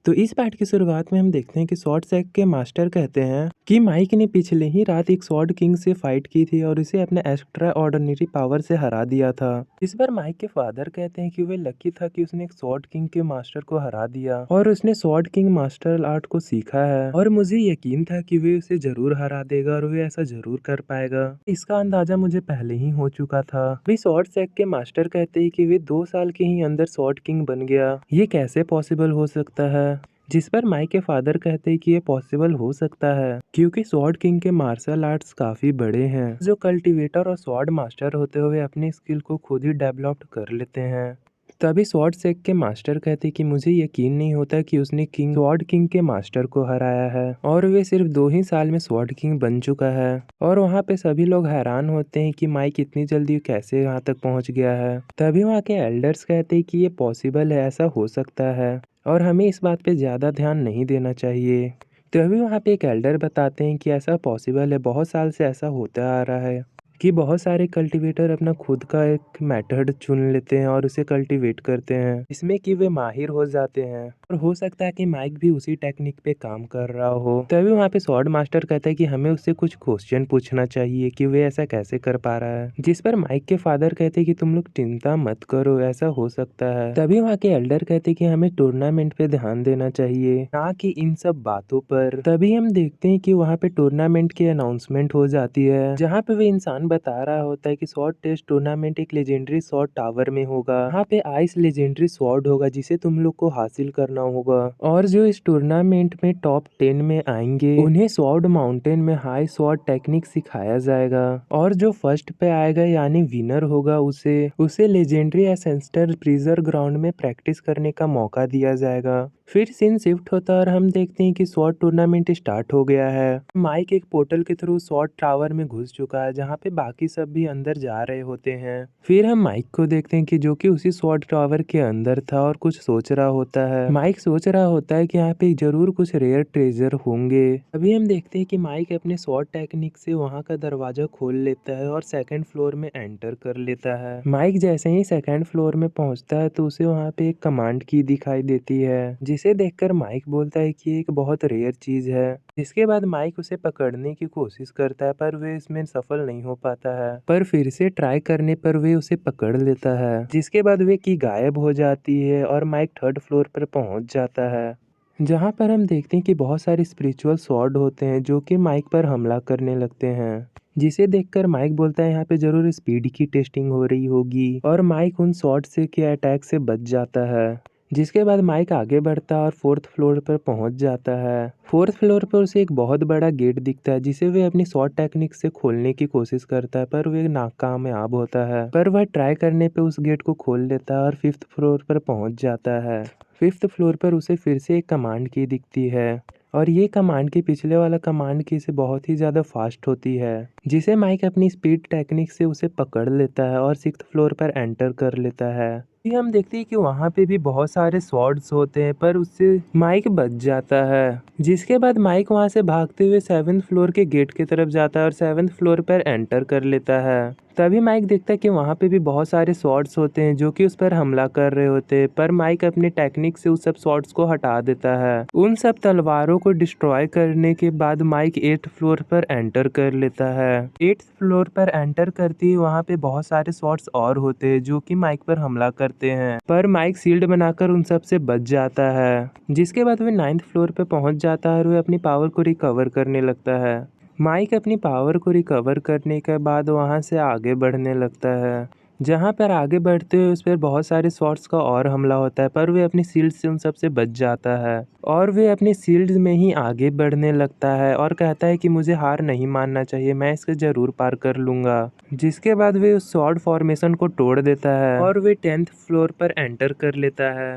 तो इस पार्ट की शुरुआत में हम देखते हैं कि स्वॉर्ड सेक के मास्टर कहते हैं कि माइक ने पिछले ही रात एक स्वॉर्ड किंग से फाइट की थी और उसे अपने एक्स्ट्रा ऑर्डिनरी पावर से हरा दिया था। इस बार माइक के फादर कहते हैं कि वे लकी था कि उसने एक स्वॉर्ड किंग के मास्टर को हरा दिया और उसने स्वॉर्ड किंग मास्टर आर्ट को सीखा है और मुझे यकीन था कि वे उसे जरूर हरा देगा और वे ऐसा जरूर कर पाएगा। इसका अंदाजा मुझे पहले ही हो चुका था। वे स्वॉर्ड सेक के मास्टर कहते हैं कि वे 2 साल के ही अंदर स्वॉर्ड किंग बन गया। ये कैसे पॉसिबल हो सकता है? जिस पर माइक के फादर कहते हैं कि ये पॉसिबल हो सकता है क्योंकि स्वॉर्ड किंग के मार्शल आर्ट्स काफी बड़े हैं। जो कल्टीवेटर और स्वॉर्ड मास्टर होते हुए अपनी स्किल को खुद ही डेवलप कर लेते हैं। तभी स्वॉर्ड सेक के मास्टर कहते कि मुझे यकीन नहीं होता कि उसने स्वॉर्ड किंग के मास्टर को हराया है और वे सिर्फ 2 ही साल में स्वॉर्ड किंग बन चुका है। और वहाँ पे सभी लोग हैरान होते हैं कि माइक इतनी जल्दी कैसे यहाँ तक पहुँच गया है। तभी वहाँ के एल्डर्स कहते हैं कि ये पॉसिबल है, ऐसा हो सकता है और हमें इस बात पे ज़्यादा ध्यान नहीं देना चाहिए। तभी वहाँ पे एक एल्डर बताते हैं कि ऐसा पॉसिबल है, बहुत साल से ऐसा होता आ रहा है कि बहुत सारे कल्टीवेटर अपना खुद का एक मेथड चुन लेते हैं और उसे कल्टीवेट करते हैं इसमें कि वे माहिर हो जाते हैं और हो सकता है कि माइक भी उसी टेक्निक पे काम कर रहा हो। तभी वहाँ पे स्वॉर्ड मास्टर कहता है कि हमें उससे कुछ क्वेश्चन पूछना चाहिए कि वे ऐसा कैसे कर पा रहा है। जिस पर माइक के फादर कहते हैं कि तुम लोग चिंता मत करो, ऐसा हो सकता है। तभी वहाँ के एल्डर कहते हैं कि हमें टूर्नामेंट पे ध्यान देना चाहिए, ना कि इन सब बातों पर। तभी हम देखते हैं कि वहाँ पे टूर्नामेंट की अनाउंसमेंट हो जाती है जहाँ पे वे इंसान बता रहा होता है कि स्वॉर्ड टेस्ट टूर्नामेंट एक लेजेंडरी स्वॉर्ड टावर में होगा। यहाँ पे आइस लेजेंडरी स्वॉर्ड होगा जिसे तुम लोग को हासिल करना होगा और जो इस टूर्नामेंट में टॉप 10 में आएंगे उन्हें स्वॉर्ड माउंटेन में हाई स्वॉर्ड टेक्निक सिखाया जाएगा और जो फर्स्ट पे आएगा यानी विनर होगा उसे लेजेंडरी एसेंस्टर प्रीजर ग्राउंड में प्रैक्टिस करने का मौका दिया जाएगा। फिर सीन शिफ्ट होता है और हम देखते हैं कि स्वॉर्ड टूर्नामेंट स्टार्ट हो गया है। माइक एक पोर्टल के थ्रू स्वॉर्ड टावर में घुस चुका है जहाँ पे बाकी सब भी अंदर जा रहे होते हैं। फिर हम माइक को देखते हैं कि जो कि उसी स्वॉर्ड टावर के अंदर था और कुछ सोच रहा होता है। माइक सोच रहा होता है कि यहाँ पे जरूर कुछ रेयर ट्रेजर होंगे। अभी हम देखते हैं कि माइक अपने स्वॉर्ड टेक्निक से वहाँ का दरवाजा खोल लेता है और सेकंड फ्लोर में एंटर कर लेता है। माइक जैसे ही सेकंड फ्लोर में पहुँचता है तो उसे वहाँ पे एक कमांड की दिखाई देती है जिसे देखकर माइक बोलता है कि एक बहुत रेयर चीज है। इसके बाद माइक उसे पकड़ने की कोशिश करता है पर वे इसमें सफल नहीं हो पाता है, पर फिर से ट्राई करने पर वे उसे पकड़ लेता है जिसके बाद वे की गायब हो जाती है और माइक थर्ड फ्लोर पर पहुंच जाता है जहां पर हम देखते हैं कि बहुत सारे स्पिरिचुअल स्वॉर्ड होते हैं जो कि माइक पर हमला करने लगते हैं जिसे देखकर माइक बोलता है यहाँ पे जरूर स्पीड की टेस्टिंग हो रही होगी और माइक उन शॉट से के अटैक से बच जाता है। जिसके बाद माइक आगे बढ़ता है और फोर्थ फ्लोर पर पहुंच जाता है। फोर्थ फ्लोर पर उसे एक बहुत बड़ा गेट दिखता है जिसे वे अपनी शॉर्ट टेक्निक से खोलने की कोशिश करता है पर वे नाकामयाब होता है, पर वह ट्राई करने पे उस गेट को खोल लेता है और फिफ्थ फ्लोर पर पहुंच जाता है। फिफ्थ फ्लोर पर उसे फिर से एक कमांड की दिखती है और ये कमांड की पिछले वाला कमांड की से बहुत ही ज़्यादा फास्ट होती है जिसे माइक अपनी स्पीड टेक्निक से उसे पकड़ लेता है और सिक्स्थ फ्लोर पर एंटर कर लेता है। फिर हम देखते हैं कि वहाँ पे भी बहुत सारे स्वॉर्ड्स होते हैं पर उससे माइक बच जाता है जिसके बाद माइक वहाँ से भागते हुए 7th फ्लोर के गेट की तरफ जाता है और 7th फ्लोर पर एंटर कर लेता है। तभी माइक देखता है कि वहाँ पे भी बहुत सारे स्वॉर्ड्स होते हैं जो कि उस पर हमला कर रहे होते हैं, पर माइक अपने टेक्निक से उस सब स्वॉर्ड्स को हटा देता है। उन सब तलवारों को डिस्ट्रॉय करने के बाद माइक 8th फ्लोर पर एंटर कर लेता है। 8th फ्लोर पर एंटर करते ही वहाँ पे बहुत सारे स्वॉर्ड्स और होते हैं जो कि माइक पर हमला करते हैं, पर माइक शील्ड बनाकर उन सब से बच जाता है। जिसके बाद वे 9th फ्लोर पे पहुंच जाता है और वे अपनी पावर को रिकवर करने लगता है। माइक अपनी पावर को रिकवर करने के बाद वहां से आगे बढ़ने लगता है जहां पर आगे बढ़ते हुए उस पर बहुत सारे शॉट्स का और हमला होता है, पर वे अपनी शील्ड से उन सब से बच जाता है और वे अपनी शील्ड में ही आगे बढ़ने लगता है और कहता है कि मुझे हार नहीं मानना चाहिए, मैं इसको जरूर पार कर लूंगा। जिसके बाद वे उस शॉर्ड फॉर्मेशन को तोड़ देता है और वे 10th फ्लोर पर एंटर कर लेता है।